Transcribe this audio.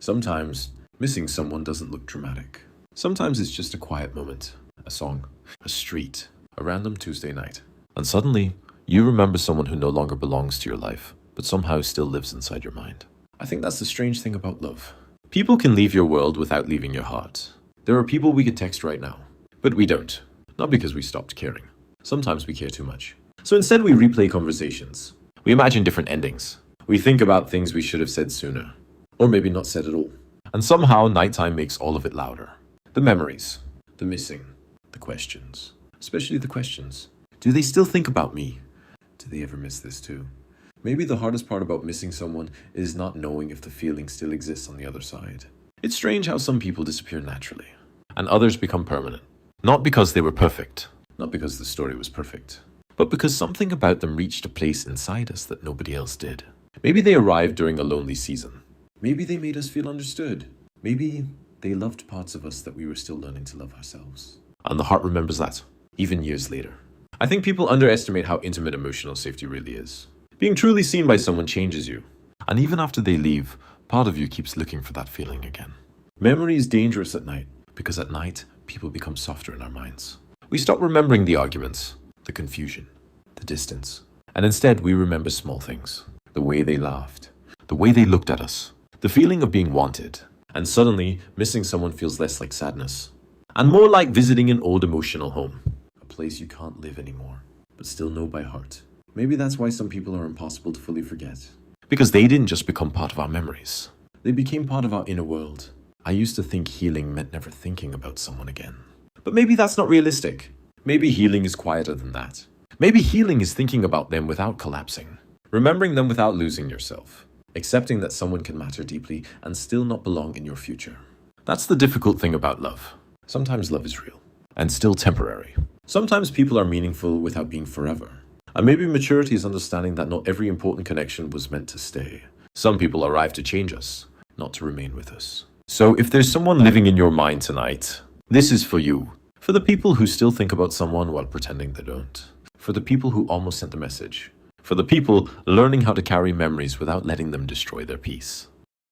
Sometimes missing someone doesn't look dramatic. Sometimes it's just a quiet moment, a song, a street, a random Tuesday night. And suddenly, you remember someone who no longer belongs to your life, but somehow still lives inside your mind. I think that's the strange thing about love. People can leave your world without leaving your heart. There are people we could text right now, but we don't. Not because we stopped caring. Sometimes we care too much. So instead we replay conversations. We imagine different endings. We think about things we should have said sooner. Or maybe not said at all. And somehow nighttime makes all of it louder. The memories, the missing, the questions. Especially the questions. Do they still think about me? Do they ever miss this too? Maybe the hardest part about missing someone is not knowing if the feeling still exists on the other side. It's strange how some people disappear naturally, and others become permanent. Not because they were perfect, not because the story was perfect, but because something about them reached a place inside us that nobody else did. Maybe they arrived during a lonely season. Maybe they made us feel understood. Maybe they loved parts of us that we were still learning to love ourselves. And the heart remembers that, even years later. I think people underestimate how intimate emotional safety really is. Being truly seen by someone changes you. And even after they leave, part of you keeps looking for that feeling again. Memory is dangerous at night, because at night, people become softer in our minds. We stop remembering the arguments, the confusion, the distance. And instead, we remember small things. The way they laughed, the way they looked at us, the feeling of being wanted. And suddenly, missing someone feels less like sadness, and more like visiting an old emotional home. A place you can't live anymore, but still know by heart. Maybe that's why some people are impossible to fully forget. Because they didn't just become part of our memories. They became part of our inner world. I used to think healing meant never thinking about someone again. But maybe that's not realistic. Maybe healing is quieter than that. Maybe healing is thinking about them without collapsing. Remembering them without losing yourself. Accepting that someone can matter deeply and still not belong in your future. That's the difficult thing about love. Sometimes love is real and still temporary. Sometimes people are meaningful without being forever. And maybe maturity is understanding that not every important connection was meant to stay. Some people arrive to change us, not to remain with us. So if there's someone living in your mind tonight, this is for you. For the people who still think about someone while pretending they don't. For the people who almost sent the message. For the people learning how to carry memories without letting them destroy their peace.